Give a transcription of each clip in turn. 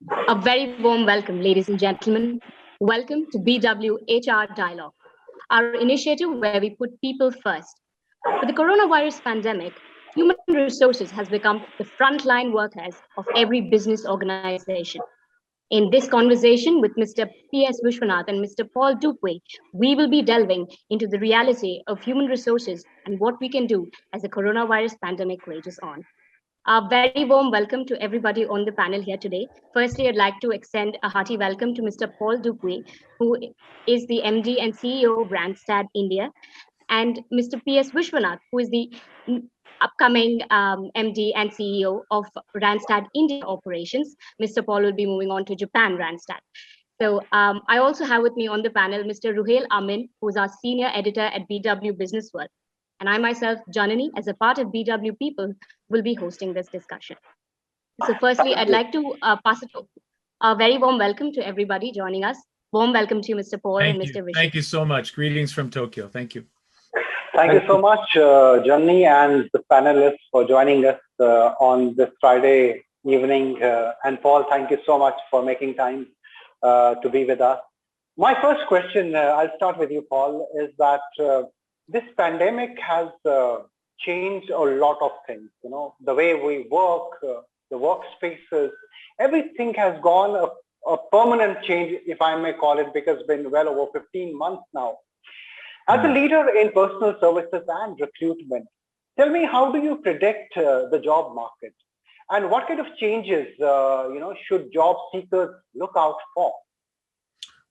A very warm welcome, ladies and gentlemen. Welcome to BW HR Dialogue, our initiative where we put people first. With the coronavirus pandemic, human resources has become the frontline workers of every business organization. In this conversation with Mr. P.S. Viswanath and Mr. Paul Dupuis, we will be delving into the reality of human resources and what we can do as the coronavirus pandemic rages on. A very warm welcome to everybody on the panel here today. Firstly, I'd like to extend a hearty welcome to Mr. Paul Dupuis, who is the MD and CEO of Randstad India, and Mr. P.S. Vishwanath, who is the upcoming MD and CEO of Randstad India operations. Mr. Paul will be moving on to Japan Randstad. So I also have with me on the panel Mr. Ruhail Amin, who is our senior editor at BW Business World. And I myself, Janani, as a part of BW People, will be hosting this discussion. So firstly, I'd like to pass it a very warm welcome to everybody joining us. Warm welcome to you, Mr. Paul and Mr. Vishnu. Thank you so much. Greetings from Tokyo. Thank you. Thank you so much, Janani and the panelists for joining us on this Friday evening. And Paul, thank you so much for making time to be with us. My first question, I'll start with you, Paul, is that this pandemic has changed a lot of things. You know, the way we work, the workspaces, everything has gone a permanent change, if I may call it, because it's been well over 15 months now. As a leader in personal services and recruitment, tell me, how do you predict the job market, and what kind of changes should job seekers look out for?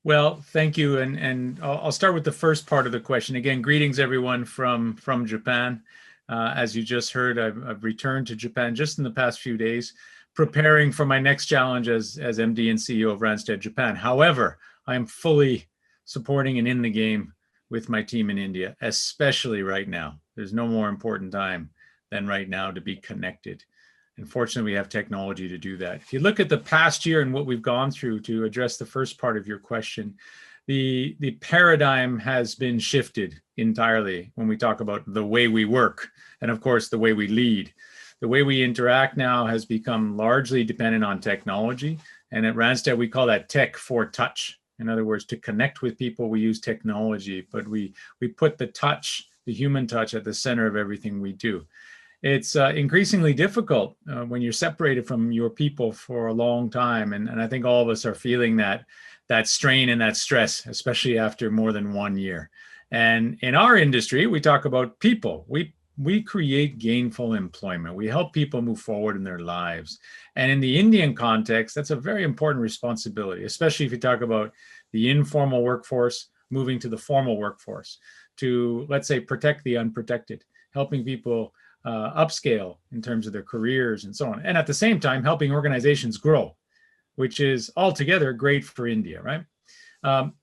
Well, thank you, and I'll start with the first part of the question. Again, greetings everyone from Japan. As you just heard, I've returned to Japan just in the past few days, preparing for my next challenge as MD and CEO of Randstad Japan. However, I am fully supporting and in the game with my team in India, especially right now. There's no more important time than right now to be connected. And fortunately, we have technology to do that. If you look at the past year and what we've gone through, to address the first part of your question, the paradigm has been shifted entirely when we talk about the way we work and, of course, the way we lead. The way we interact now has become largely dependent on technology. And at Randstad, we call that tech for touch. In other words, to connect with people, we use technology, but we put the touch, the human touch, at the center of everything we do. It's increasingly difficult when you're separated from your people for a long time. And I think all of us are feeling that strain and that stress, especially after more than 1 year. And in our industry, we talk about people. We create gainful employment. We help people move forward in their lives. And in the Indian context, that's a very important responsibility, especially if you talk about the informal workforce moving to the formal workforce, to, let's say, protect the unprotected, helping people upscale in terms of their careers and so on. And at the same time, helping organizations grow, which is altogether great for India, right?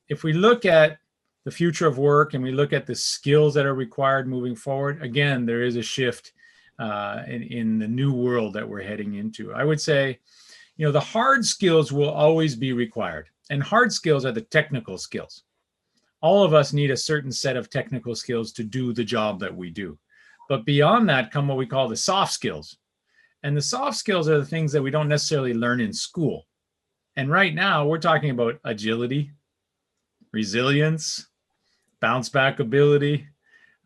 If we look at the future of work and we look at the skills that are required moving forward, again, there is a shift in the new world that we're heading into. I would say, the hard skills will always be required. And hard skills are the technical skills. All of us need a certain set of technical skills to do the job that we do. But beyond that come what we call the soft skills. And the soft skills are the things that we don't necessarily learn in school. And right now we're talking about agility, resilience, bounce back ability,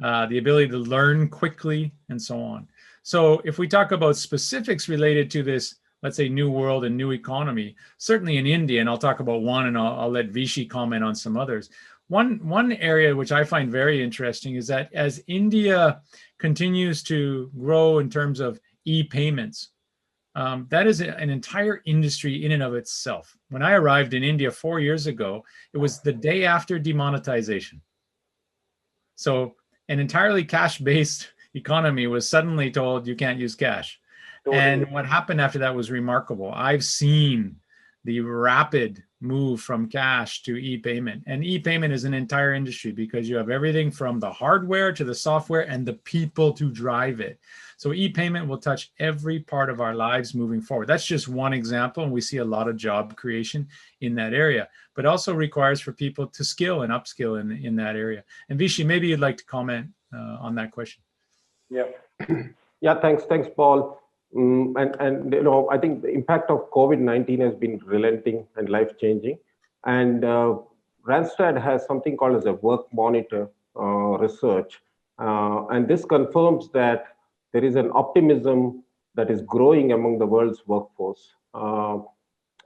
the ability to learn quickly, and so on. So if we talk about specifics related to this, let's say, new world and new economy, certainly in India, and I'll talk about one and I'll let Vichy comment on some others. One area which I find very interesting is that as India continues to grow in terms of e-payments, that is an entire industry in and of itself. When I arrived in India 4 years ago, it was the day after demonetization. So an entirely cash-based economy was suddenly told you can't use cash. And what happened after that was remarkable. I've seen the rapid move from cash to e-payment. And e-payment is an entire industry because you have everything from the hardware to the software and the people to drive it. So e-payment will touch every part of our lives moving forward. That's just one example, and we see a lot of job creation in that area, but also requires for people to skill and upskill in that area. And Vichy, maybe you'd like to comment on that question. Yeah. Yeah, thanks, Paul. And I think the impact of COVID-19 has been relenting and life-changing. And Randstad has something called as a work monitor research. And this confirms that there is an optimism that is growing among the world's workforce.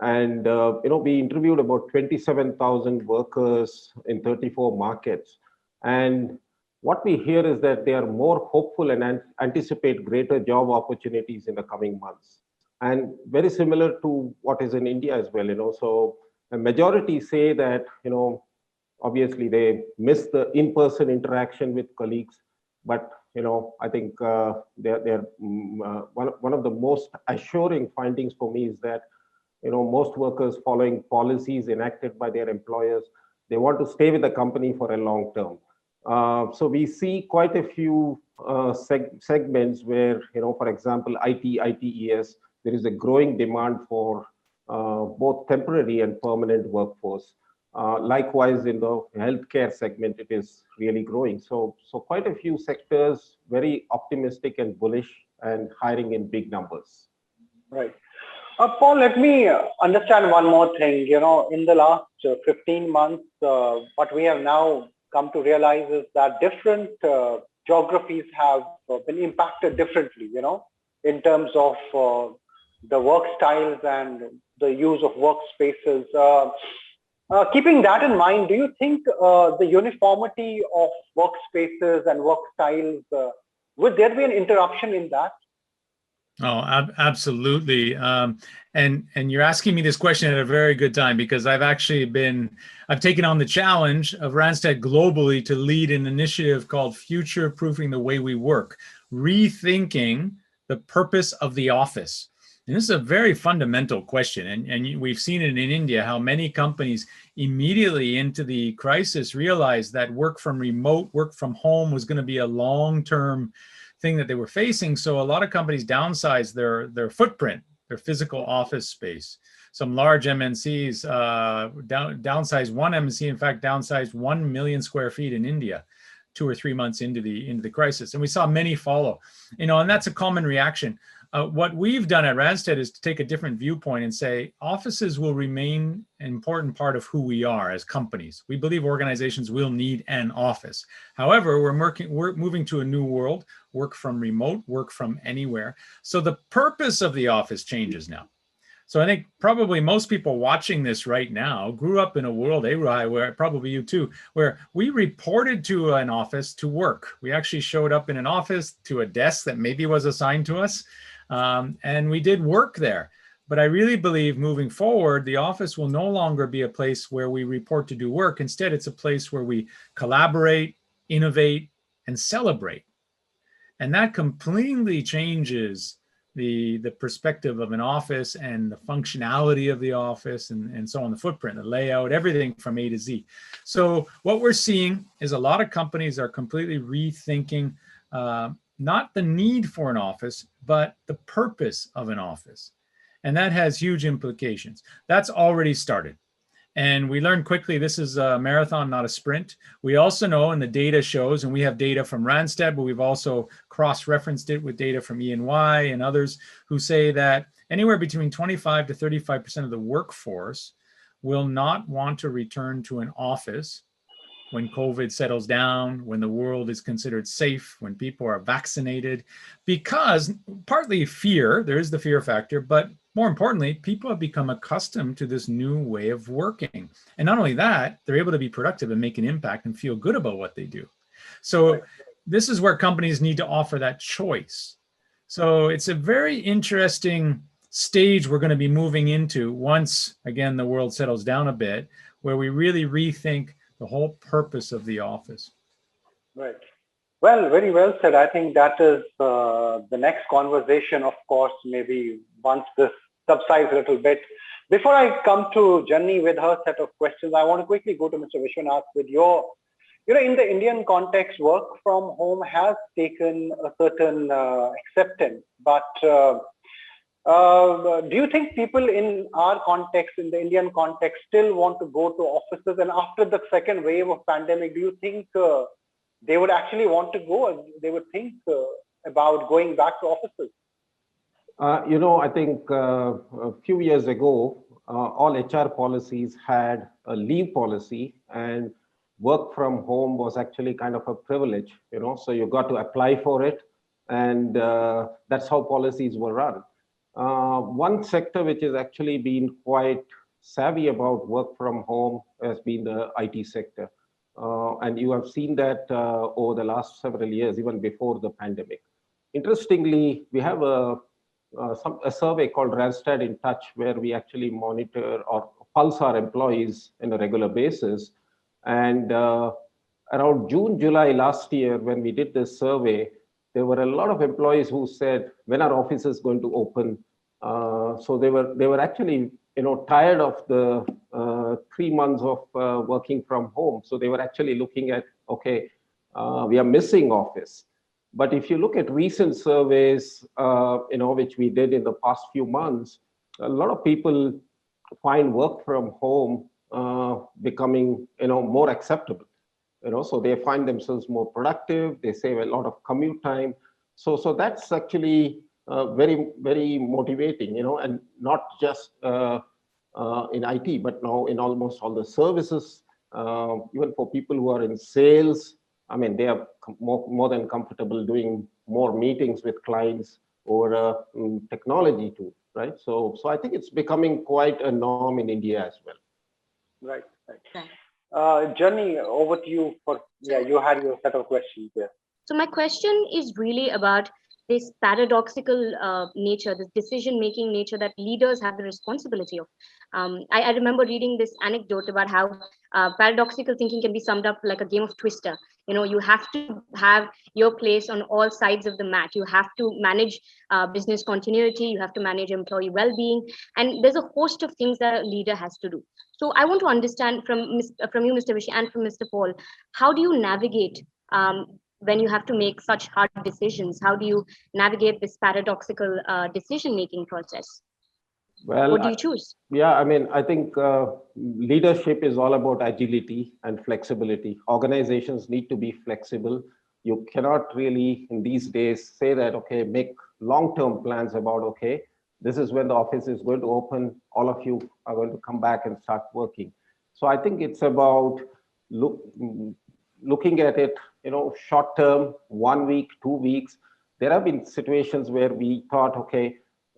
We interviewed about 27,000 workers in 34 markets. And what we hear is that they are more hopeful and anticipate greater job opportunities in the coming months. And very similar to what is in India as well. So a majority say that, obviously they miss the in-person interaction with colleagues, but I think they're one of the most assuring findings for me is that most workers following policies enacted by their employers, they want to stay with the company for a long term. So we see quite a few segments where, for example, ITES, there is a growing demand for both temporary and permanent workforce. Likewise, in the healthcare segment, it is really growing. So quite a few sectors, very optimistic and bullish and hiring in big numbers. Right. Paul, let me understand one more thing. In the last 15 months, what we have now come to realize is that different geographies have been impacted differently, in terms of the work styles and the use of workspaces. Keeping that in mind, do you think the uniformity of workspaces and work styles, would there be an interruption in that? Oh, absolutely. And you're asking me this question at a very good time, because I've taken on the challenge of Randstad globally to lead an initiative called Future Proofing the Way We Work, rethinking the purpose of the office. And this is a very fundamental question. And we've seen it in India, how many companies immediately into the crisis realized that work from remote, work from home was going to be a long-term thing that they were facing. So a lot of companies downsized their footprint, their physical office space. Some large MNCs downsized. One MNC, in fact, downsized 1 million square feet in India 2 or 3 months into the crisis. And we saw many follow, and that's a common reaction. What we've done at Randstad is to take a different viewpoint and say offices will remain an important part of who we are as companies. We believe organizations will need an office. However, we're moving to a new world, work from remote, work from anywhere. So the purpose of the office changes now. So I think probably most people watching this right now grew up in a world, where probably you too, where we reported to an office to work. We actually showed up in an office to a desk that maybe was assigned to us. And we did work there. But I really believe moving forward, the office will no longer be a place where we report to do work. Instead, it's a place where we collaborate, innovate, and celebrate. And that completely changes the perspective of an office and the functionality of the office and so on, the footprint, the layout, everything from A to Z. So what we're seeing is a lot of companies are completely rethinking not the need for an office, but the purpose of an office. And that has huge implications. That's already started. And we learned quickly this is a marathon, not a sprint. We also know, and the data shows, and we have data from Randstad, but we've also cross-referenced it with data from E&Y and others who say that anywhere between 25 to 35% of the workforce will not want to return to an office when COVID settles down, when the world is considered safe, when people are vaccinated, because partly fear, there is the fear factor, but more importantly, people have become accustomed to this new way of working. And not only that, they're able to be productive and make an impact and feel good about what they do. So this is where companies need to offer that choice. So it's a very interesting stage we're going to be moving into once, again, the world settles down a bit, where we really rethink the whole purpose of the office. Right. Well, very well said. I think that is the next conversation, of course, maybe once this subsides a little bit. Before I come to Janni with her set of questions, I want to quickly go to Mr. Viswanath with your, in the Indian context, work from home has taken a certain acceptance, but do you think people in our context, in the Indian context, still want to go to offices? And after the second wave of pandemic, do you think they would actually want to go, and they would think about going back to offices? I think a few years ago, all HR policies had a leave policy, and work from home was actually kind of a privilege, so you got to apply for it, and that's how policies were run. One sector which has actually been quite savvy about work from home has been the IT sector. And you have seen that over the last several years, even before the pandemic. Interestingly, we have a survey called Randstad in Touch, where we actually monitor or pulse our employees on a regular basis. And around June, July last year, when we did this survey, there were a lot of employees who said, when our office is going to open? So they were actually tired of the 3 months of working from home. So they were actually looking at, okay, we are missing office. But if you look at recent surveys, which we did in the past few months, a lot of people find work from home becoming, more acceptable. So they find themselves more productive. They save a lot of commute time. So that's actually very, very motivating, and not just in IT, but now in almost all the services, even for people who are in sales. I mean, they are more than comfortable doing more meetings with clients or technology too, right? So I think it's becoming quite a norm in India as well. Right. Jenny, over to you you had your set of questions there. So my question is really about this paradoxical nature, this decision-making nature that leaders have the responsibility of. I remember reading this anecdote about how paradoxical thinking can be summed up like a game of Twister. You have to have your place on all sides of the mat. You have to manage business continuity. You have to manage employee well-being. And there's a host of things that a leader has to do. So I want to understand from you, Mr. Vishy, and from Mr. Paul, how do you navigate when you have to make such hard decisions? How do you navigate this paradoxical decision-making process? Well, what do you choose? I think leadership is all about agility and flexibility. Organizations need to be flexible. You cannot really, in these days, say that, okay, make long-term plans about, okay, this is when the office is going to open, all of you are going to come back and start working. So I think it's about looking at it, short term, 1 week, 2 weeks. There have been situations where we thought, okay,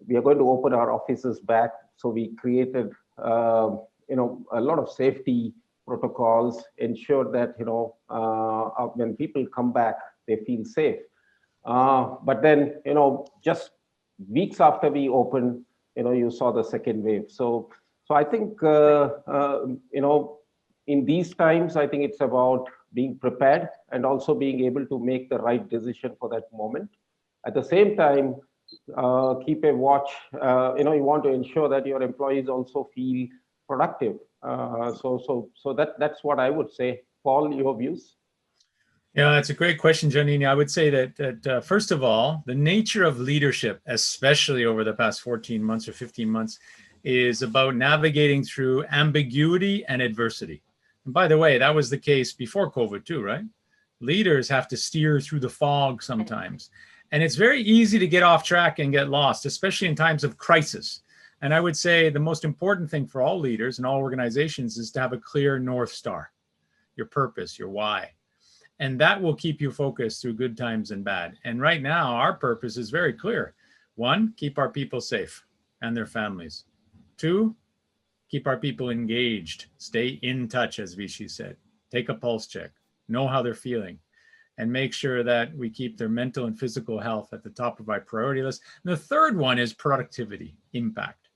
we are going to open our offices back. So we created, a lot of safety protocols, ensure that, when people come back, they feel safe. But then, just weeks after we opened, you saw the second wave. So I think, in these times, I think it's about being prepared and also being able to make the right decision for that moment. At the same time, keep a watch. You want to ensure that your employees also feel productive. So that's what I would say. Paul, your views? Yeah, it's a great question, Janine. I would say that first of all, the nature of leadership, especially over the past 14 months or 15 months, is about navigating through ambiguity and adversity. And by the way, that was the case before COVID too, right? Leaders have to steer through the fog sometimes. And it's very easy to get off track and get lost, especially in times of crisis. And I would say the most important thing for all leaders and all organizations is to have a clear North Star, your purpose, your why. And that will keep you focused through good times and bad. And right now, our purpose is very clear. 1, keep our people safe and their families. 2, keep our people engaged. Stay in touch, as Vishy said. Take a pulse check. Know how they're feeling. And make sure that we keep their mental and physical health at the top of our priority list. And the third one is productivity, impact.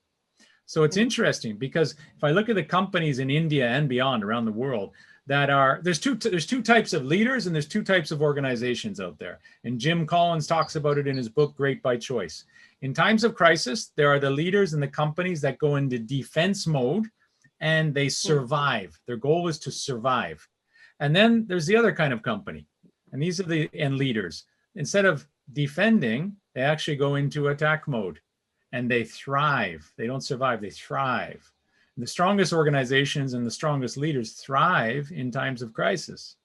So it's interesting because if I look at the companies in India and beyond around the world, that are, there's two types of leaders and there's 2 types of organizations out there. And Jim Collins talks about it in his book, Great by Choice. In times of crisis, there are the leaders and the companies that go into defense mode and they survive. Their goal is to survive. And then there's the other kind of company. And these are the leaders. Instead of defending, they actually go into attack mode and they thrive. They don't survive, they thrive. The strongest organizations and the strongest leaders thrive in times of crisis.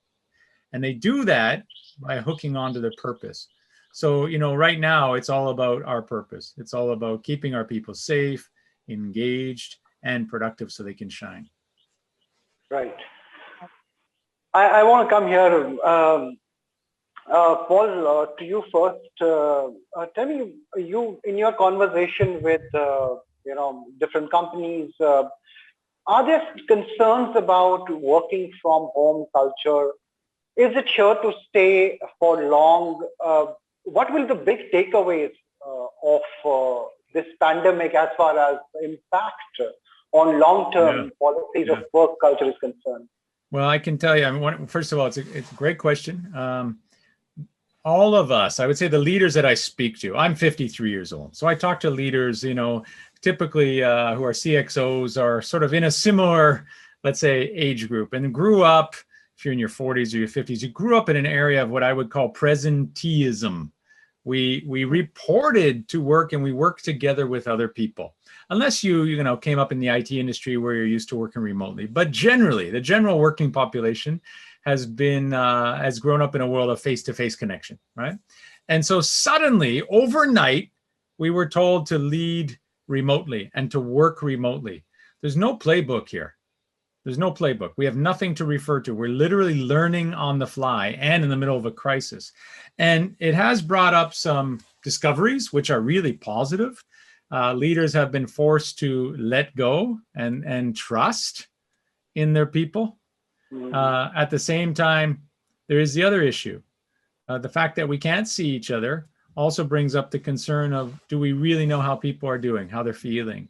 And they do that by hooking onto their purpose. So, right now it's all about our purpose. It's all about keeping our people safe, engaged, and productive so they can shine. Right. I want to come here, Paul, to you first. Tell me, you in your conversation with different companies, are there concerns about working from home culture? Is it here to stay for long? What will the big takeaways of this pandemic as far as impact on long-term policies of work culture is concerned? Well, I can tell you, first of all, it's a great question. All of us, I would say the leaders that I speak to, I'm 53 years old. So I talk to leaders, typically who are CXOs, are sort of in a similar, let's say, age group, and grew up, if you're in your 40s or your 50s, you grew up in an area of what I would call presenteeism. We reported to work and we worked together with other people. Unless you came up in the IT industry where you're used to working remotely. But generally, the general working population has grown up in a world of face-to-face connection, right? And so suddenly, overnight, we were told to lead remotely and to work remotely. There's no playbook here. There's no playbook. We have nothing to refer to. We're literally learning on the fly and in the middle of a crisis. And it has brought up some discoveries, which are really positive. Leaders have been forced to let go and trust in their people. At the same time, there is the other issue. The fact that we can't see each other also brings up the concern of, do we really know how people are doing, how they're feeling?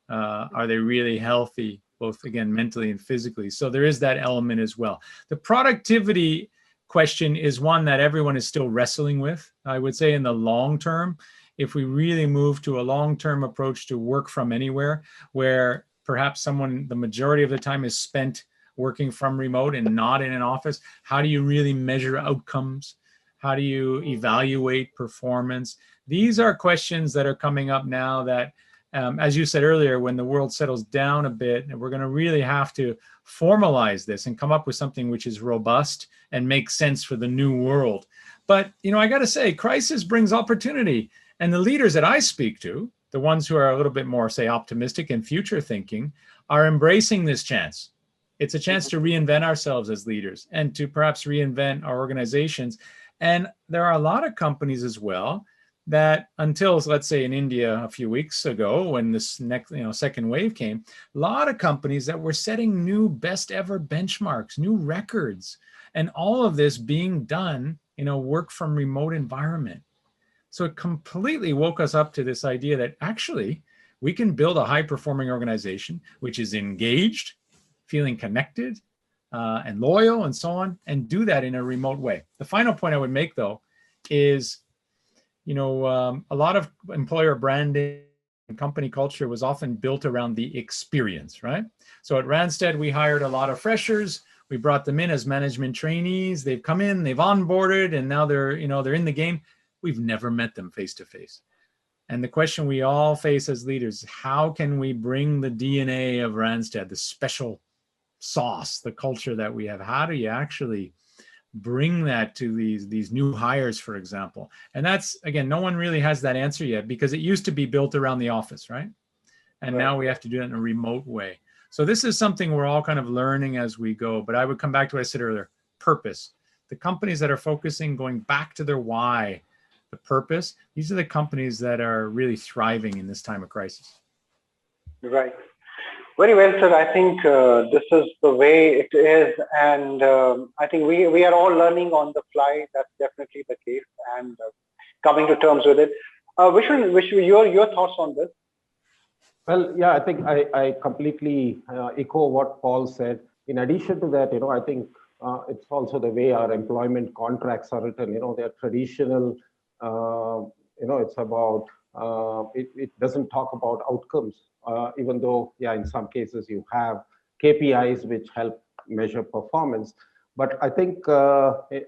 Are they really healthy, both, again, mentally and physically? So there is that element as well. The productivity question is one that everyone is still wrestling with. I would say in the long term, if we really move to a long-term approach to work from anywhere, where perhaps the majority of the time is spent working from remote and not in an office, how do you really measure outcomes? How do you evaluate performance? These are questions that are coming up now that, as you said earlier, when the world settles down a bit, we're going to really have to formalize this and come up with something which is robust and makes sense for the new world. But, I got to say, crisis brings opportunity. And the leaders that I speak to, the ones who are a little bit more, say, optimistic and future thinking, are embracing this chance. It's a chance to reinvent ourselves as leaders and to perhaps reinvent our organizations. And there are a lot of companies as well that, until, let's say, in India a few weeks ago, when this next, second wave came, a lot of companies that were setting new best ever benchmarks, new records, and all of this being done in a work from remote environment. So it completely woke us up to this idea that actually we can build a high-performing organization which is engaged, feeling connected, and loyal, and so on, and do that in a remote way. The final point I would make, though, is, a lot of employer branding and company culture was often built around the experience, right? So at Randstad, we hired a lot of freshers. We brought them in as management trainees. They've come in, they've onboarded, and now they're in the game. We've never met them face to face. And the question we all face as leaders, how can we bring the DNA of Randstad, the special sauce, the culture that we have? How do you actually bring that to these new hires, for example? And that's, again, no one really has that answer yet, because it used to be built around the office, right? And now we have to do it in a remote way. So this is something we're all kind of learning as we go. But I would come back to what I said earlier, purpose. The companies that are focusing, going back to their why, the purpose, these are the companies that are really thriving in this time of crisis. Right. Very well, sir. I think this is the way it is. And I think we are all learning on the fly. That's definitely the case, and coming to terms with it. Vishnu, your thoughts on this? Well, yeah, I think I completely echo what Paul said. In addition to that, I think it's also the way our employment contracts are written. They're traditional. It's about, it doesn't talk about outcomes, even though, in some cases you have KPIs which help measure performance. But I think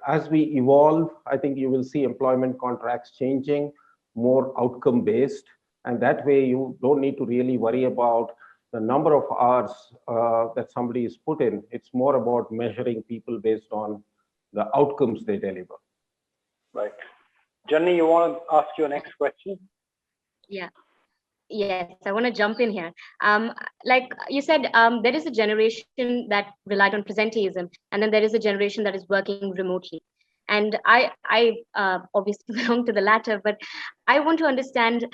as we evolve, I think you will see employment contracts changing, more outcome based. And that way you don't need to really worry about the number of hours that somebody is put in. It's more about measuring people based on the outcomes they deliver. Right. Jenny, you want to ask your next question? Yeah. Yes, I want to jump in here. Like you said, there is a generation that relied on presenteeism, and then there is a generation that is working remotely. And I obviously belong to the latter, but I want to understand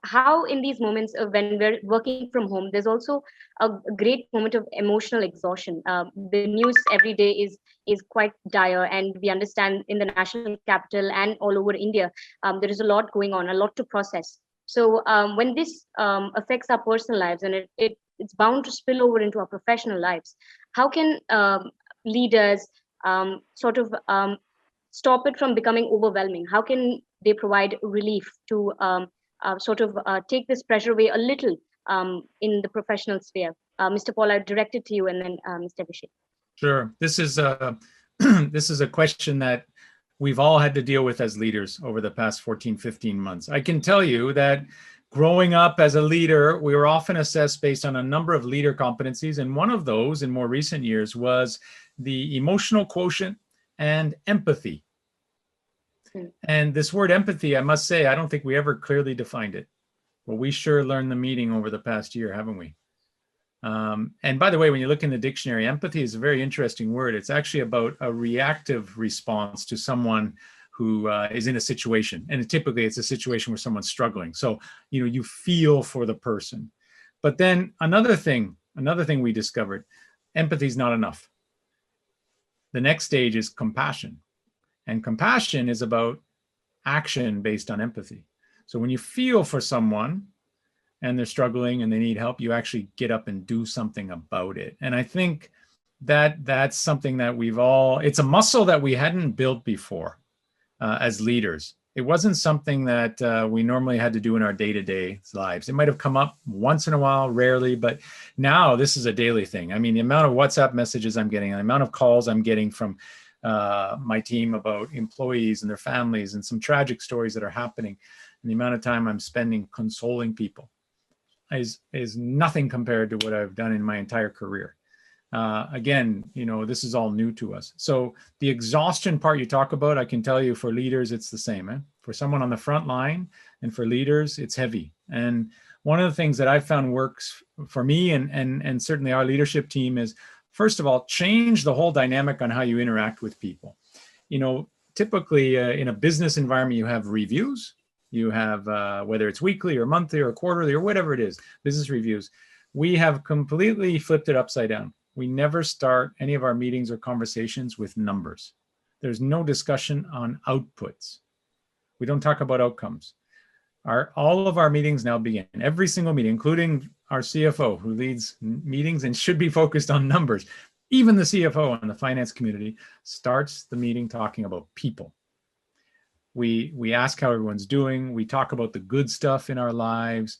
how, in these moments of when we're working from home, there's also a great moment of emotional exhaustion. The news every day is quite dire, and we understand in the national capital and all over India, there is a lot going on, a lot to process. So when this affects our personal lives, and it's bound to spill over into our professional lives, how can leaders sort of stop it from becoming overwhelming? How can they provide relief to sort of take this pressure away a little in the professional sphere? Mr. Paul, I direct it to you, and then Mr. Abhishek. Sure. This is a this is a question that we've all had to deal with as leaders over the past 14, 15 months. I can tell you that growing up as a leader, we were often assessed based on a number of leader competencies. And one of those in more recent years was the emotional quotient and empathy. And this word empathy, I must say, I don't think we ever clearly defined it. Well, we sure learned the meaning over the past year, haven't we? And by the way, when you look in the dictionary, empathy is a very interesting word. It's actually about a reactive response to someone who is in a situation. And typically it's a situation where someone's struggling. So, you feel for the person. But then another thing we discovered, empathy is not enough. The next stage is compassion. And compassion is about action based on empathy. So when you feel for someone, and they're struggling and they need help, you actually get up and do something about it. And I think that that's something that it's a muscle that we hadn't built before as leaders. It wasn't something that we normally had to do in our day-to-day lives. It might have come up once in a while, rarely, but now this is a daily thing. I mean, the amount of WhatsApp messages I'm getting, the amount of calls I'm getting from my team about employees and their families and some tragic stories that are happening, and the amount of time I'm spending consoling people is nothing compared to what I've done in my entire career. Again, this is all new to us. So the exhaustion part you talk about, I can tell you for leaders, it's the same. For someone on the front line and for leaders, it's heavy. And one of the things that I found works for me and certainly our leadership team is, first of all, change the whole dynamic on how you interact with people. Typically in a business environment, you have reviews. You have, whether it's weekly or monthly or quarterly or whatever it is, business reviews. We have completely flipped it upside down. We never start any of our meetings or conversations with numbers. There's no discussion on outputs. We don't talk about outcomes. All of our meetings now begin, every single meeting, including our CFO who leads meetings and should be focused on numbers. Even the CFO in the finance community starts the meeting talking about people. We ask how everyone's doing. We talk about the good stuff in our lives.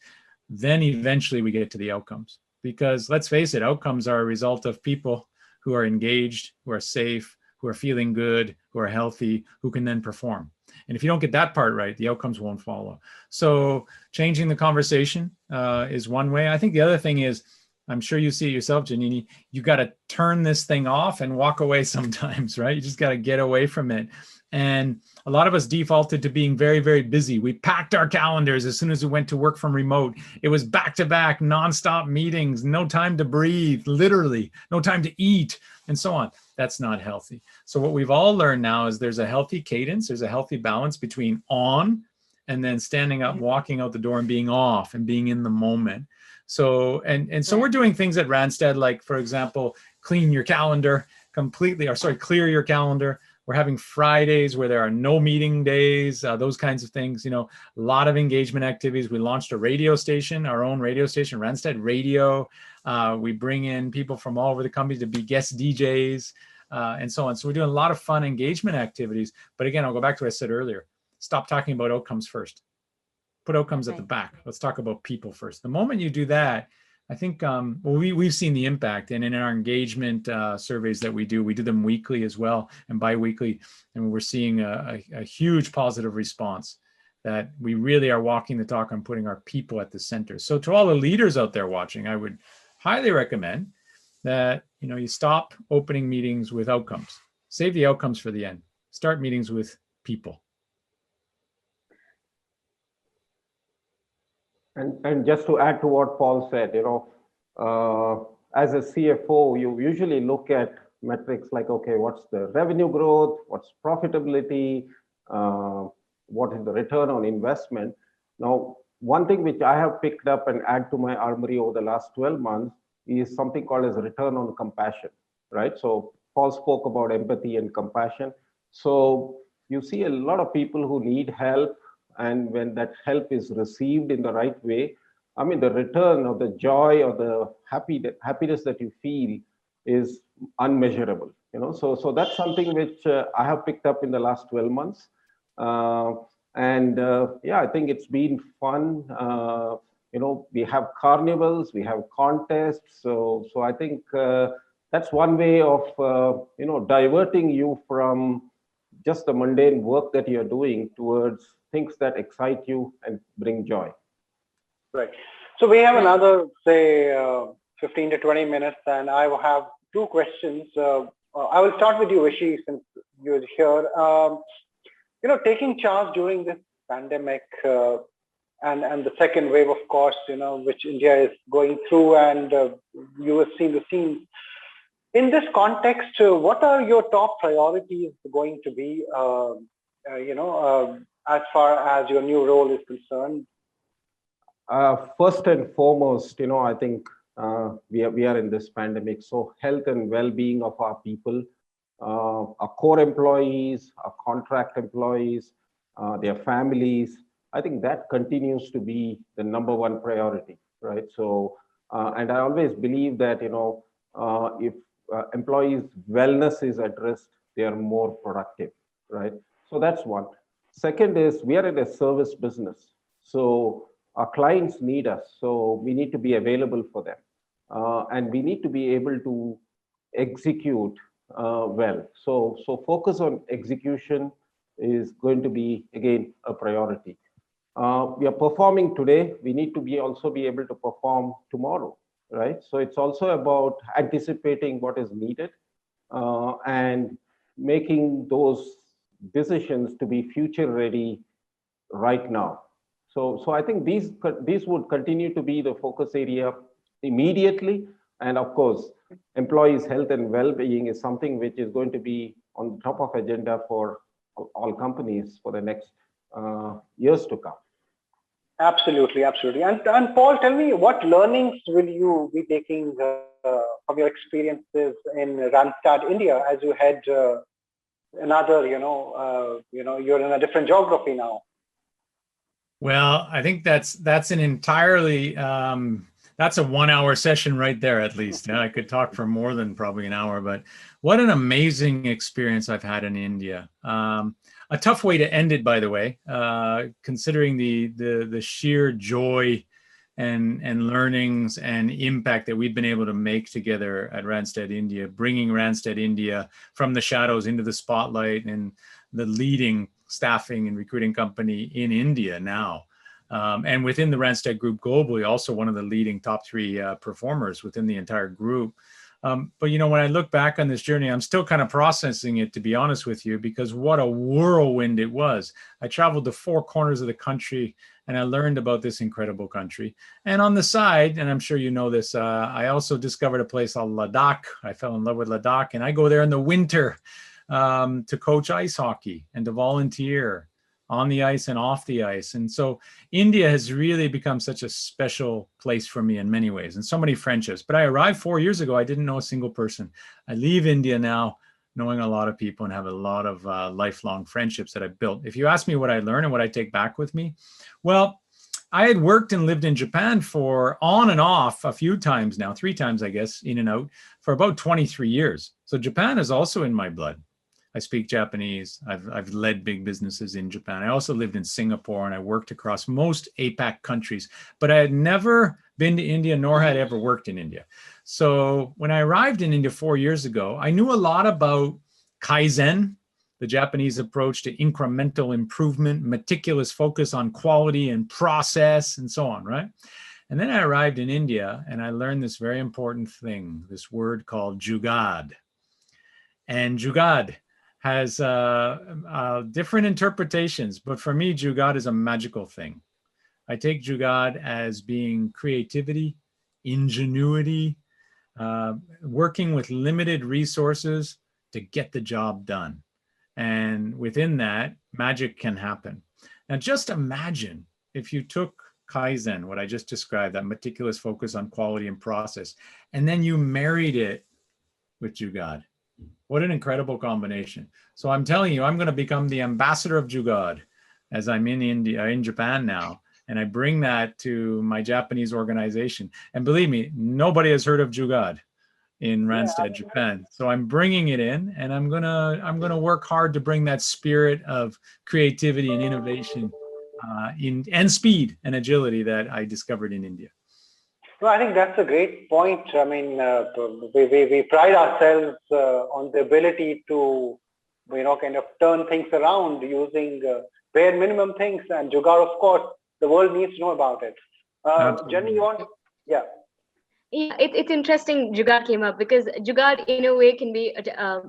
Then eventually we get to the outcomes. Because let's face it, outcomes are a result of people who are engaged, who are safe, who are feeling good, who are healthy, who can then perform. And if you don't get that part right, the outcomes won't follow. So changing the conversation is one way. I think the other thing is, I'm sure you see it yourself, Janini, you got to turn this thing off and walk away sometimes, right? You just got to get away from it. And a lot of us defaulted to being very, very busy. We packed our calendars as soon as we went to work from remote. It was back-to-back, nonstop meetings, no time to breathe, literally, no time to eat, and so on. That's not healthy. So what we've all learned now is there's a healthy cadence, there's a healthy balance between on and then standing up, walking out the door and being off and being in the moment. So, and so we're doing things at Randstad, like, for example, clean your calendar completely, clear your calendar. We're having Fridays where there are no meeting days, those kinds of things, a lot of engagement activities. We launched a radio station, our own radio station, Randstad Radio. We bring in people from all over the company to be guest DJs and so on. So we're doing a lot of fun engagement activities. But again, I'll go back to what I said earlier. Stop talking about outcomes first. Put outcomes at the back. Let's talk about people first. The moment you do that, I think we've seen the impact, and in our engagement surveys that we do them weekly as well and bi-weekly, and we're seeing a huge positive response that we really are walking the talk on putting our people at the center. So to all the leaders out there watching, I would highly recommend that you stop opening meetings with outcomes. Save the outcomes for the end. Start meetings with people. And just to add to what Paul said, as a CFO, you usually look at metrics like, okay, what's the revenue growth, what's profitability, what is the return on investment. Now, one thing which I have picked up and add to my armory over the last 12 months is something called as return on compassion, right? So Paul spoke about empathy and compassion. So you see a lot of people who need help, and when that help is received in the right way, I mean, the return or the joy or the happiness that you feel is unmeasurable. So that's something which I have picked up in the last 12 months. Yeah, I think it's been fun. We have carnivals, we have contests. So I think that's one way of diverting you from just the mundane work that you're doing towards things that excite you and bring joy. Right. So we have another, say, 15 to 20 minutes, and I will have two questions. I will start with you, Rishi, since you're here. Taking charge during this pandemic and the second wave, of course, which India is going through, and you have seen the scenes. In this context, what are your top priorities going to be, as far as your new role is concerned? First and foremost, I think we are in this pandemic. So health and well-being of our people, our core employees, our contract employees, their families, I think that continues to be the number one priority, right? So, and I always believe that, if employees' wellness is addressed, they are more productive, right? So that's one. Second is we are in a service business. So our clients need us. So we need to be available for them. And we need to be able to execute well. So focus on execution is going to be, again, a priority. We are performing today. We need to also be able to perform tomorrow, right? So it's also about anticipating what is needed and making those decisions to be future ready right now. So I think these would continue to be the focus area immediately. And of course, employees' health and well-being is something which is going to be on top of agenda for all companies for the next years to come. Absolutely. And Paul, tell me, what learnings will you be taking from your experiences in Randstad, India, as you head another, you're in a different geography now? Well, I think that's an entirely that's a 1 hour session right there, at least. I could talk for more than probably an hour, but what an amazing experience I've had in India. A tough way to end it, by the way, considering the sheer joy and learnings and impact that we've been able to make together at Randstad India, bringing Randstad India from the shadows into the spotlight and the leading staffing and recruiting company in India now. And within the Randstad group globally, also one of the leading top 3 performers within the entire group. But, when I look back on this journey, I'm still kind of processing it, to be honest with you, because what a whirlwind it was. I traveled to 4 corners of the country and I learned about this incredible country. And on the side, and I'm sure you know this, I also discovered a place called Ladakh. I fell in love with Ladakh, and I go there in the winter to coach ice hockey and to volunteer on the ice and off the ice. And so India has really become such a special place for me in many ways, and so many friendships. But I arrived 4 years ago. I didn't know a single person. I leave India now knowing a lot of people and have a lot of lifelong friendships that I built. If you ask me what I learned and what I take back with me, well, I had worked and lived in Japan for on and off a few times now, 3 times, I guess, in and out, for about 23 years. So Japan is also in my blood. I speak Japanese. I've led big businesses in Japan. I also lived in Singapore, and I worked across most APAC countries, but I had never been to India, nor had ever worked in India. So when I arrived in India 4 years ago, I knew a lot about Kaizen, the Japanese approach to incremental improvement, meticulous focus on quality and process, and so on, right? And then I arrived in India, and I learned this very important thing, this word called Jugad. And Jugad has different interpretations, but for me, Jugad is a magical thing. I take Jugaad as being creativity, ingenuity, working with limited resources to get the job done. And within that, magic can happen. Now, just imagine if you took Kaizen, what I just described, that meticulous focus on quality and process, and then you married it with Jugaad. What an incredible combination. So I'm telling you, I'm going to become the ambassador of Jugaad as I'm in Japan now. And I bring that to my Japanese organization. And believe me, nobody has heard of Jugaad in Randstad, Japan. So I'm bringing it in, and I'm gonna work hard to bring that spirit of creativity and innovation and speed and agility that I discovered in India. No, I think that's a great point. I mean, we pride ourselves on the ability to, kind of turn things around using bare minimum things. And Jugaad, of course, the world needs to know about it. Jenny, you want? Yeah. Yeah, it's interesting Jugaad came up, because Jugaad in a way can be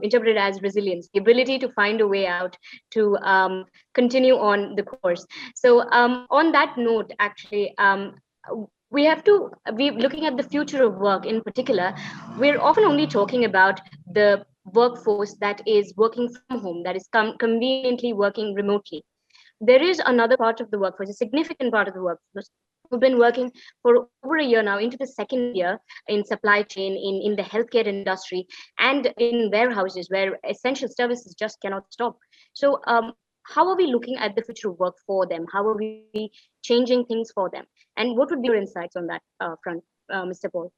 interpreted as resilience, the ability to find a way out, to continue on the course. So on that note, actually, we're looking at the future of work in particular. We're often only talking about the workforce that is working from home, that is conveniently working remotely. There is another part of the workforce, a significant part of the workforce, who've been working for over a year now, into the second year, in supply chain, in the healthcare industry, and in warehouses where essential services just cannot stop. So how are we looking at the future of work for them? How are we changing things for them? And what would be your insights on that front, Mr. Paul?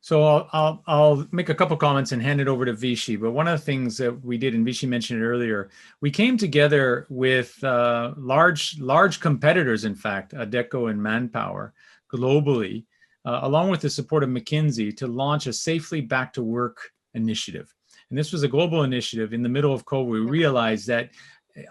So I'll make a couple comments and hand it over to Vichy. But one of the things that we did, and Vichy mentioned it earlier, we came together with large competitors, in fact, Adecco and Manpower, globally, along with the support of McKinsey, to launch a Safely Back to Work initiative. And this was a global initiative. In the middle of COVID, we realized that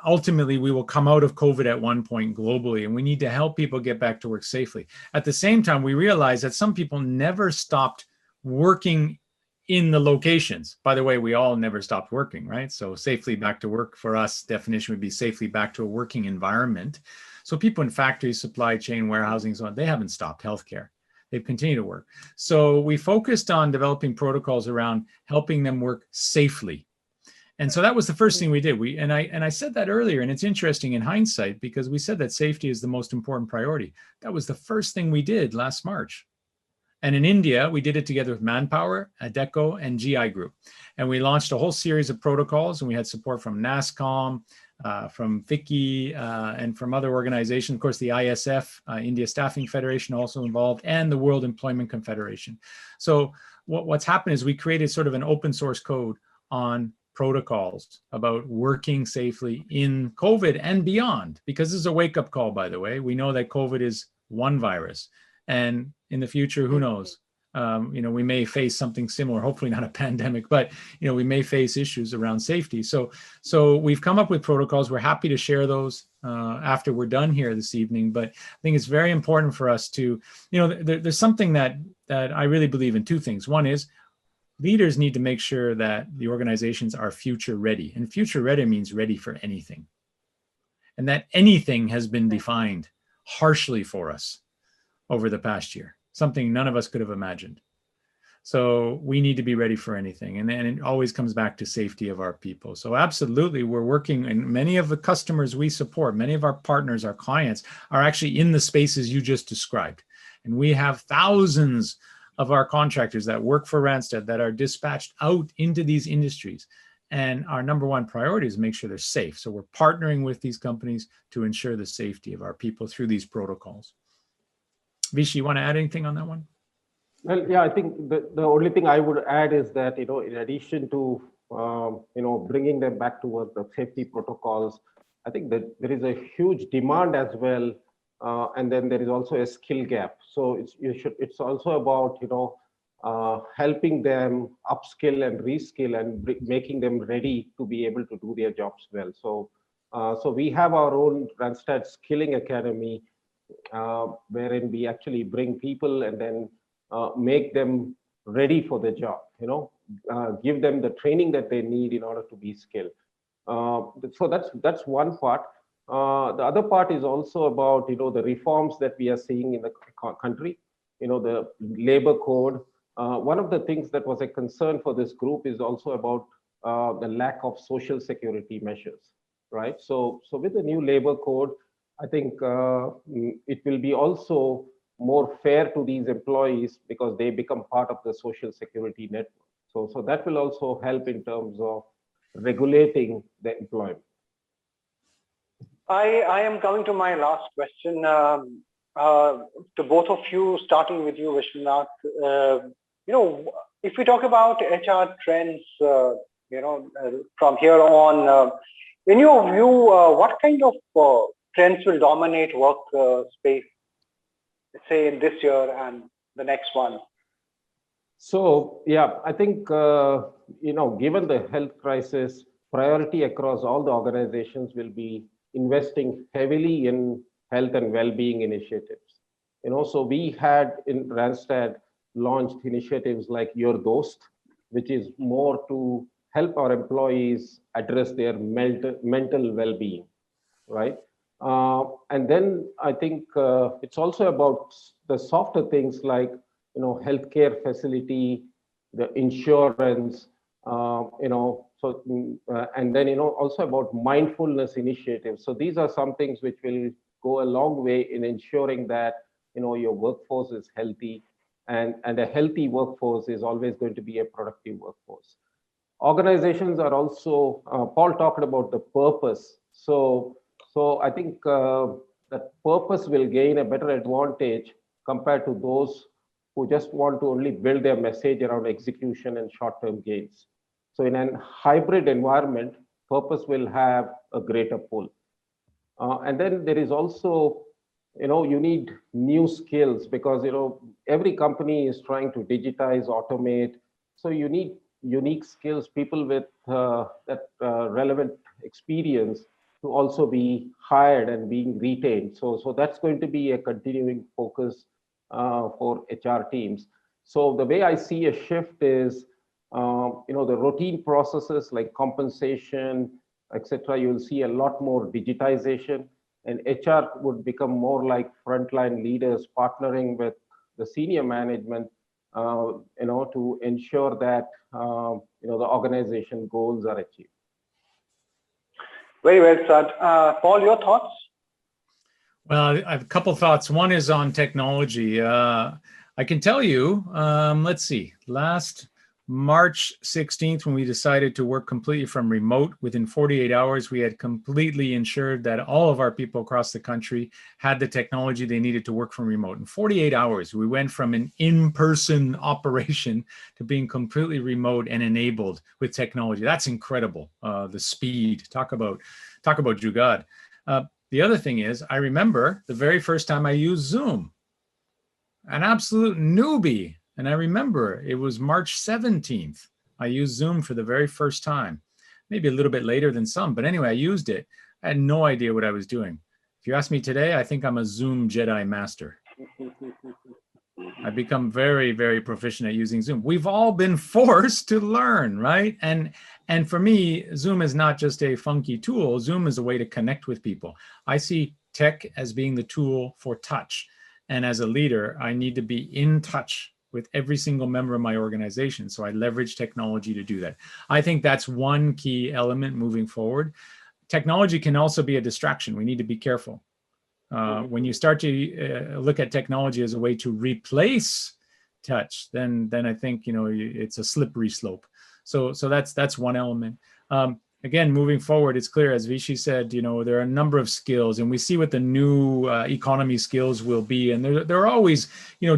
ultimately we will come out of COVID at one point globally, and we need to help people get back to work safely. At the same time, we realized that some people never stopped working in the locations. By the way, we all never stopped working, right? So safely back to work for us, definition would be safely back to a working environment. So people in factories, supply chain, warehousing, so on, they haven't stopped. Healthcare, they've continued to work. So we focused on developing protocols around helping them work safely. And so that was the first thing we did. And I said that earlier, and it's interesting in hindsight, because we said that safety is the most important priority. That was the first thing we did last March. And in India, we did it together with Manpower, Adecco, and GI Group. And we launched a whole series of protocols, and we had support from NASSCOM, from FICCI, and from other organizations. Of course, the ISF, India Staffing Federation, also involved, and the World Employment Confederation. So what's happened is we created sort of an open source code on protocols about working safely in COVID and beyond, because this is a wake-up call, by the way. We know that COVID is one virus, and in the future, who knows? We may face something similar, hopefully not a pandemic, but we may face issues around safety. So we've come up with protocols. We're happy to share those after we're done here this evening. But I think it's very important for us to, there's something that I really believe in. Two things. One is leaders need to make sure that the organizations are future ready, and future ready means ready for anything. And that anything has been defined harshly for us over the past year, something none of us could have imagined. So we need to be ready for anything. And it always comes back to safety of our people. So absolutely, we're working, and many of the customers we support, many of our partners, our clients, are actually in the spaces you just described. And we have thousands of our contractors that work for Randstad that are dispatched out into these industries. And our number one priority is make sure they're safe. So we're partnering with these companies to ensure the safety of our people through these protocols. Vichy, you want to add anything on that one? Well, yeah, I think the only thing I would add is that, in addition to, bringing them back to work, the safety protocols, I think that there is a huge demand as well. And then there is also a skill gap. So it's also about, helping them upskill and reskill and making them ready to be able to do their jobs well. So we have our own Randstad Skilling Academy, wherein we actually bring people and then make them ready for the job, give them the training that they need in order to be skilled. So that's one part. The other part is also about, the reforms that we are seeing in the country, the labor code. One of the things that was a concern for this group is also about the lack of social security measures, right? So with the new labor code, I think it will be also more fair to these employees because they become part of the social security network. So that will also help in terms of regulating the employment. I am coming to my last question to both of you, starting with you, Viswanath. If we talk about HR trends, from here on, in your view, what kind of trends will dominate work space, say in this year and the next one? So, yeah, I think, given the health crisis, priority across all the organizations will be investing heavily in health and well-being initiatives. So we had in Randstad launched initiatives like Your Dost, which is more to help our employees address their mental well-being, right? And then I think it's also about the softer things like, healthcare facility, the insurance, and then, also about mindfulness initiatives. So these are some things which will go a long way in ensuring that, your workforce is healthy, and a healthy workforce is always going to be a productive workforce. Organizations are also, Paul talked about the purpose. So I think that purpose will gain a better advantage compared to those who just want to only build their message around execution and short-term gains. So in a hybrid environment, purpose will have a greater pull. And then there is also, you need new skills because, every company is trying to digitize, automate. So you need unique skills, people with that relevant experience to also be hired and being retained. So that's going to be a continuing focus for HR teams. So the way I see a shift is, the routine processes like compensation, etc. You'll see a lot more digitization, and HR would become more like frontline leaders partnering with the senior management, to ensure that the organization goals are achieved. Very well said. Paul, your thoughts? Well, I have a couple thoughts. One is on technology. I can tell you, let's see, last March 16th, when we decided to work completely from remote, within 48 hours, we had completely ensured that all of our people across the country had the technology they needed to work from remote. In 48 hours, we went from an in-person operation to being completely remote and enabled with technology. That's incredible. The speed, talk about Jugad. The other thing is, I remember the very first time I used Zoom, an absolute newbie. And I remember it was March 17th. I used Zoom for the very first time, maybe a little bit later than some, but anyway, I used it. I had no idea what I was doing. If you ask me today, I think I'm a Zoom Jedi master. I've become very, very proficient at using Zoom. We've all been forced to learn, right? And for me, Zoom is not just a funky tool. Zoom is a way to connect with people. I see tech as being the tool for touch. And as a leader, I need to be in touch with every single member of my organization. So I leverage technology to do that. I think that's one key element moving forward. Technology can also be a distraction. We need to be careful. When you start to look at technology as a way to replace touch, then I think, it's a slippery slope. So that's one element. Again, moving forward, it's clear, as Vichy said, there are a number of skills, and we see what the new economy skills will be. And there are always,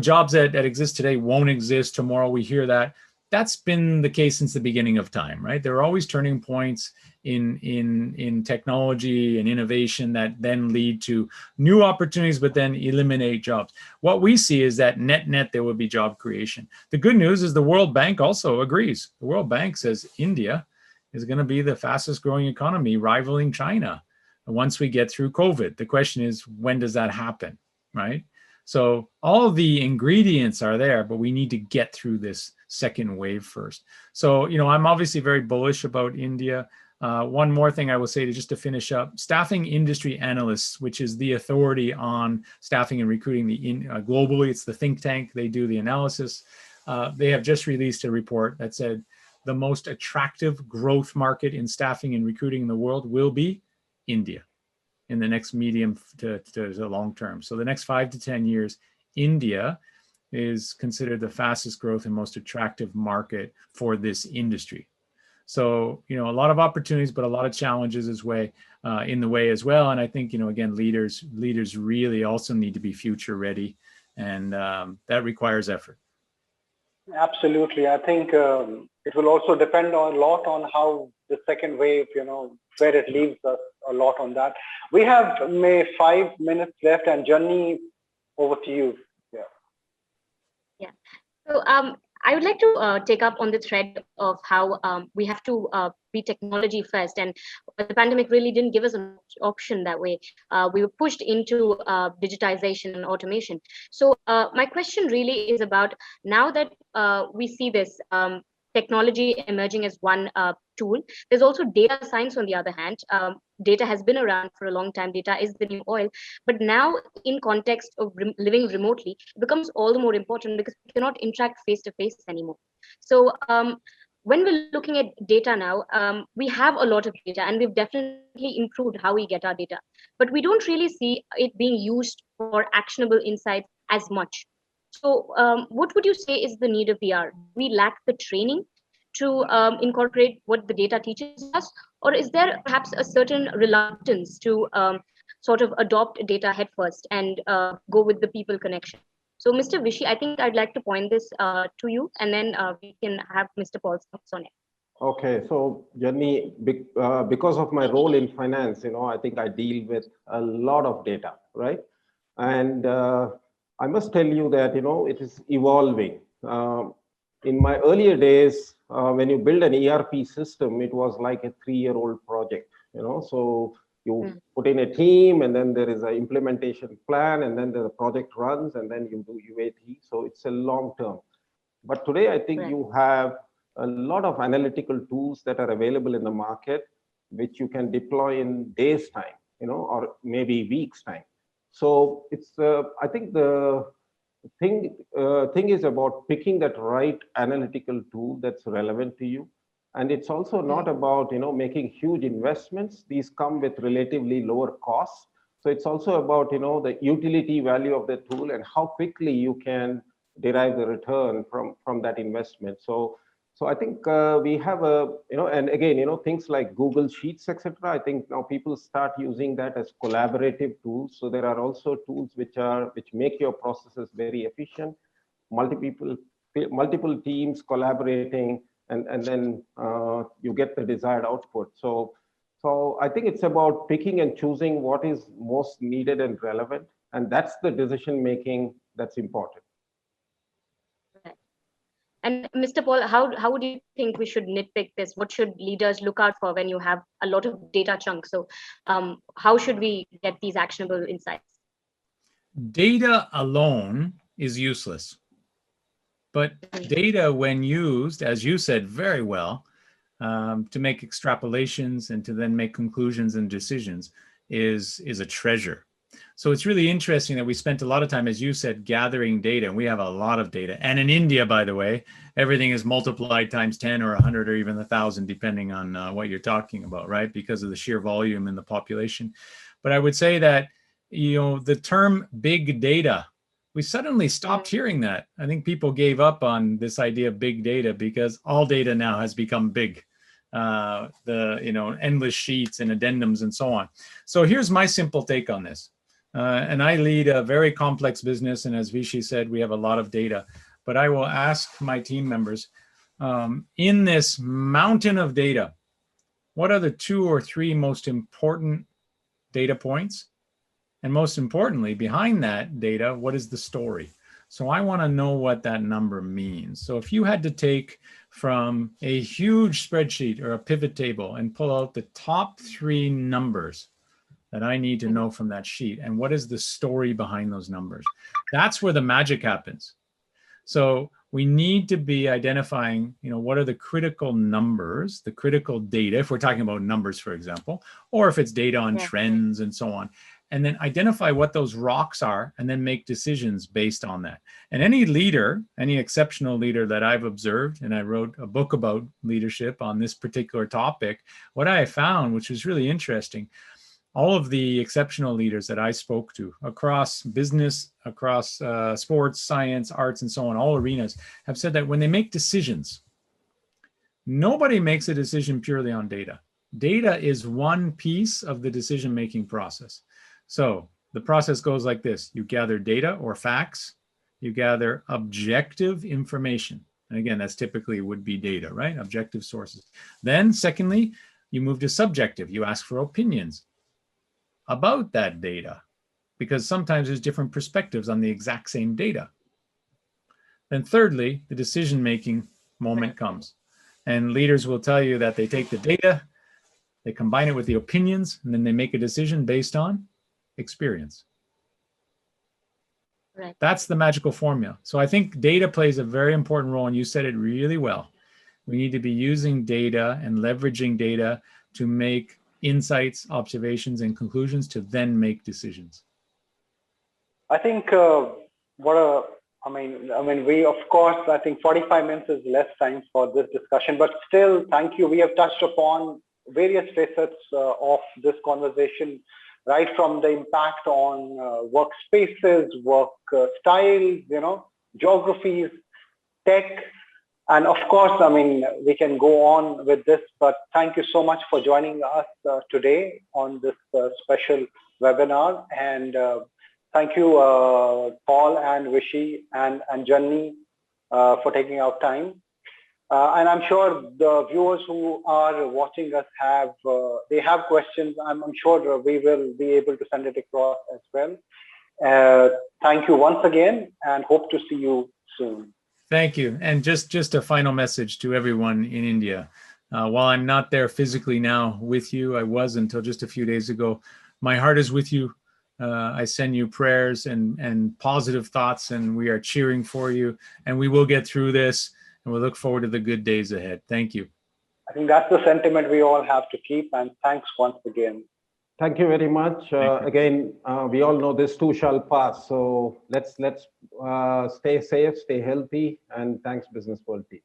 jobs that exist today won't exist tomorrow. We hear that. That's been the case since the beginning of time, right? There are always turning points in technology and innovation that then lead to new opportunities, but then eliminate jobs. What we see is that net there will be job creation. The good news is the World Bank also agrees. The World Bank says India is going to be the fastest growing economy, rivaling China once we get through COVID. The question is, when does that happen, right? So all the ingredients are there, but we need to get through this second wave first. So, I'm obviously very bullish about India. One more thing I will say just to finish up, Staffing Industry Analysts, which is the authority on staffing and recruiting globally, it's the think tank, they do the analysis. They have just released a report that said the most attractive growth market in staffing and recruiting in the world will be India in the next medium to long term. So the next 5 to 10 years, India is considered the fastest growth and most attractive market for this industry. So, a lot of opportunities, but a lot of challenges in the way as well. And I think, again, leaders really also need to be future ready, and that requires effort. Absolutely. I think it will also depend a lot on how the second wave, where it leaves us, a lot on that. We have 5 minutes left, and Janni, over to you. Yeah. So I would like to take up on the thread of how we have to be technology first, and the pandemic really didn't give us an option that way. We were pushed into digitization and automation. So my question really is about, now that we see this technology emerging as one tool, there's also data science on the other hand. Data has been around for a long time. Data is the new oil. But now, in context of living remotely, it becomes all the more important because we cannot interact face-to-face anymore. So when we're looking at data now, we have a lot of data, and we've definitely improved how we get our data. But we don't really see it being used for actionable insights as much. So what would you say is the need of VR? We lack the training to incorporate what the data teaches us, or is there perhaps a certain reluctance to sort of adopt data headfirst and go with the people connection? So Mr. Vishy, I think I'd like to point this to you, and then we can have Mr. Paul's thoughts on it. Okay, so Janni, because of my role in finance, I think I deal with a lot of data, right? And I must tell you that, it is evolving. In my earlier days, when you build an ERP system, it was like a 3-year-old project, so you put in a team, and then there is an implementation plan, and then the project runs, and then you do UAT. So it's a long term. But today, I think you have a lot of analytical tools that are available in the market, which you can deploy in days' time, or maybe weeks' time. So it's, I think the thing is about picking that right analytical tool that's relevant to you. And it's also not about, making huge investments. These come with relatively lower costs. So it's also about, the utility value of the tool and how quickly you can derive the return from that investment. So I think we have and again, things like Google Sheets, etc. I think now people start using that as collaborative tools. So there are also tools which make your processes very efficient, multiple teams collaborating, and then you get the desired output. So I think it's about picking and choosing what is most needed and relevant, and that's the decision making that's important. And Mr. Paul, how do you think we should nitpick this? What should leaders look out for when you have a lot of data chunks? So how should we get these actionable insights? Data alone is useless. But data, when used, as you said very well, to make extrapolations and to then make conclusions and decisions is a treasure. So it's really interesting that we spent a lot of time, as you said, gathering data, and we have a lot of data. And in India, by the way, everything is multiplied times 10 or 100 or even 1,000, depending on what you're talking about, right? Because of the sheer volume in the population. But I would say that, the term big data, we suddenly stopped hearing that. I think people gave up on this idea of big data because all data now has become big. Endless sheets and addendums and so on. So here's my simple take on this. And I lead a very complex business, and as Vishy said, we have a lot of data. But I will ask my team members, in this mountain of data, what are the 2 or 3 most important data points? And most importantly, behind that data, what is the story? So I want to know what that number means. So if you had to take from a huge spreadsheet or a pivot table and pull out the top 3 numbers that I need to know from that sheet, and what is the story behind those numbers, that's where the magic happens. So we need to be identifying, what are the critical numbers, the critical data, if we're talking about numbers, for example, or if it's data on trends and so on, and then identify what those rocks are and then make decisions based on that. And any leader, any exceptional leader that I've observed, and I wrote a book about leadership on this particular topic, what I found, which was really interesting, all of the exceptional leaders that I spoke to across business, across sports, science, arts, and so on, all arenas, have said that when they make decisions, nobody makes a decision purely on data. Data is one piece of the decision-making process. So the process goes like this. You gather data or facts. You gather objective information. And again, that's typically would be data, right? Objective sources. Then secondly, you move to subjective. You ask for opinions about that data, because sometimes there's different perspectives on the exact same data. Then thirdly, the decision-making moment comes. And leaders will tell you that they take the data, they combine it with the opinions, and then they make a decision based on experience. Right. That's the magical formula. So I think data plays a very important role, and you said it really well. We need to be using data and leveraging data to make insights, observations, and conclusions to then make decisions. I think we, of course, I think 45 minutes is less time for this discussion, but still, thank you. We have touched upon various facets of this conversation, right from the impact on workspaces, work styles, geographies, tech. And of course, we can go on with this, but thank you so much for joining us today on this special webinar. And thank you, Paul and Vishy and Janni for taking out time. And I'm sure the viewers who are watching us have questions. I'm sure we will be able to send it across as well. Thank you once again, and hope to see you soon. Thank you. And just a final message to everyone in India. While I'm not there physically now with you, I was until just a few days ago. My heart is with you. I send you prayers and positive thoughts, and we are cheering for you. And we will get through this, and we look forward to the good days ahead. Thank you. I think that's the sentiment we all have to keep. And thanks once again. Thank you very much. Again, we all know this too shall pass. So let's stay safe, stay healthy, and thanks, Business World team.